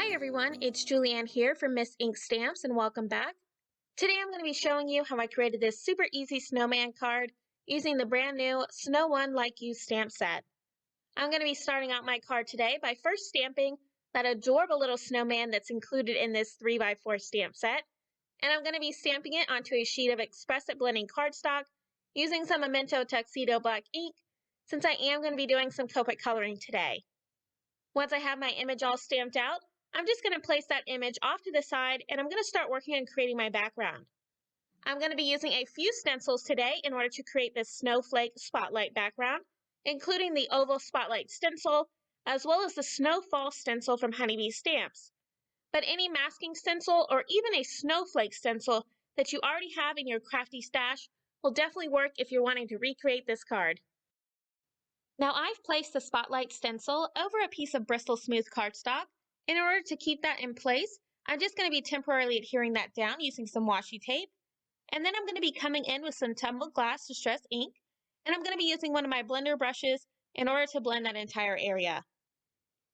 Hi everyone, it's Julianne here from Miss Ink Stamps and welcome back. Today I'm going to be showing you how I created this super easy snowman card using the brand new Snow One Like You stamp set. I'm going to be starting out my card today by first stamping that adorable little snowman that's included in this 3x4 stamp set. And I'm going to be stamping it onto a sheet of Express It blending cardstock using some Memento Tuxedo black ink since I am going to be doing some Copic coloring today. Once I have my image all stamped out, I'm just going to place that image off to the side and I'm going to start working on creating my background. I'm going to be using a few stencils today in order to create this snowflake spotlight background, including the oval spotlight stencil, as well as the Snowfall stencil from Honeybee Stamps. But any masking stencil or even a snowflake stencil that you already have in your crafty stash will definitely work if you're wanting to recreate this card. Now I've placed the spotlight stencil over a piece of Bristol Smooth cardstock. In order to keep that in place, I'm just going to be temporarily adhering that down using some washi tape. And then I'm going to be coming in with some Tumbled Glass Distress ink. And I'm going to be using one of my blender brushes in order to blend that entire area.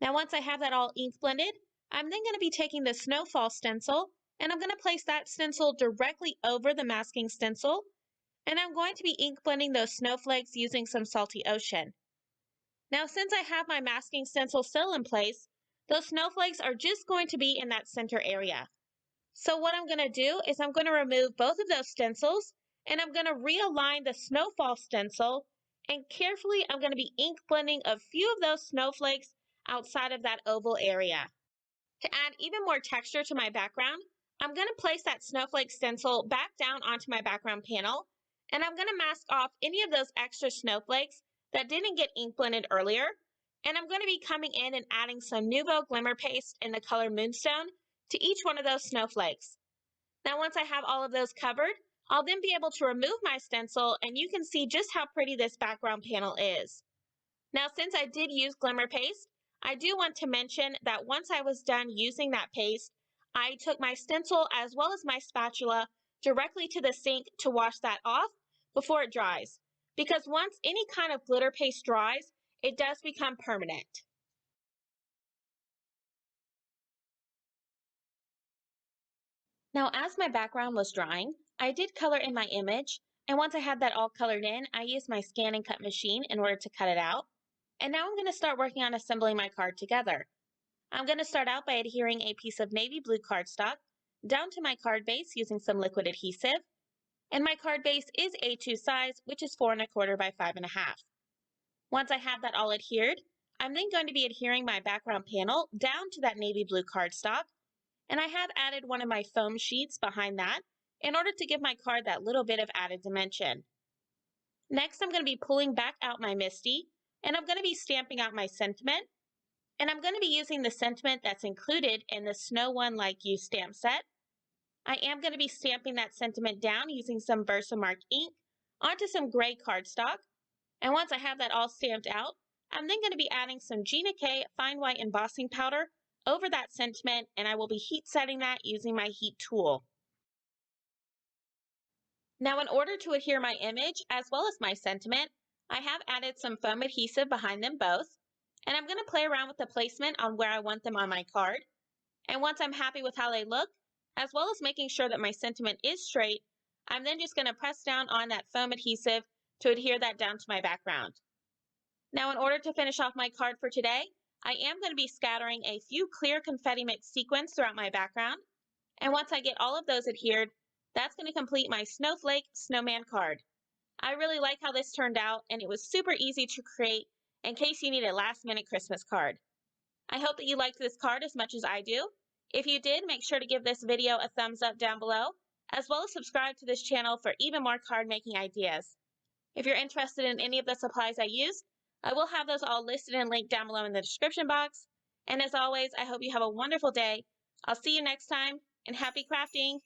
Now once I have that all ink blended, I'm then going to be taking the Snowfall stencil and I'm going to place that stencil directly over the masking stencil. And I'm going to be ink blending those snowflakes using some Salty Ocean. Now since I have my masking stencil still in place, those snowflakes are just going to be in that center area. So what I'm going to do is I'm going to remove both of those stencils and I'm going to realign the Snowfall stencil and carefully I'm going to be ink blending a few of those snowflakes outside of that oval area. To add even more texture to my background, I'm going to place that snowflake stencil back down onto my background panel and I'm going to mask off any of those extra snowflakes that didn't get ink blended earlier. And I'm going to be coming in and adding some Nuvo Glimmer paste in the color Moonstone to each one of those snowflakes. Now once I have all of those covered, I'll then be able to remove my stencil and you can see just how pretty this background panel is. Now since I did use Glimmer paste, I do want to mention that once I was done using that paste, I took my stencil as well as my spatula directly to the sink to wash that off before it dries. Because once any kind of glitter paste dries, it does become permanent. Now, as my background was drying, I did color in my image, and once I had that all colored in, I used my scan and cut machine in order to cut it out. And now I'm going to start working on assembling my card together. I'm going to start out by adhering a piece of navy blue cardstock down to my card base using some liquid adhesive. And my card base is A2 size, which is 4 1/4 by 5 1/2. Once I have that all adhered, I'm then going to be adhering my background panel down to that navy blue cardstock, and I have added one of my foam sheets behind that in order to give my card that little bit of added dimension. Next, I'm going to be pulling back out my MISTI, and I'm going to be stamping out my sentiment, and I'm going to be using the sentiment that's included in the Snow One Like You stamp set. I am going to be stamping that sentiment down using some Versamark ink onto some gray cardstock. And once I have that all stamped out, I'm then going to be adding some Gina K Fine White Embossing Powder over that sentiment, and I will be heat setting that using my heat tool. Now in order to adhere my image as well as my sentiment, I have added some foam adhesive behind them both, and I'm going to play around with the placement on where I want them on my card. And once I'm happy with how they look, as well as making sure that my sentiment is straight, I'm then just going to press down on that foam adhesive to adhere that down to my background. Now in order to finish off my card for today, I am going to be scattering a few clear confetti mix sequins throughout my background. And once I get all of those adhered, that's going to complete my snowflake snowman card. I really like how this turned out and it was super easy to create in case you need a last minute Christmas card. I hope that you liked this card as much as I do. If you did, make sure to give this video a thumbs up down below, as well as subscribe to this channel for even more card making ideas. If you're interested in any of the supplies I used, I will have those all listed and linked down below in the description box. And as always, I hope you have a wonderful day. I'll see you next time, and happy crafting!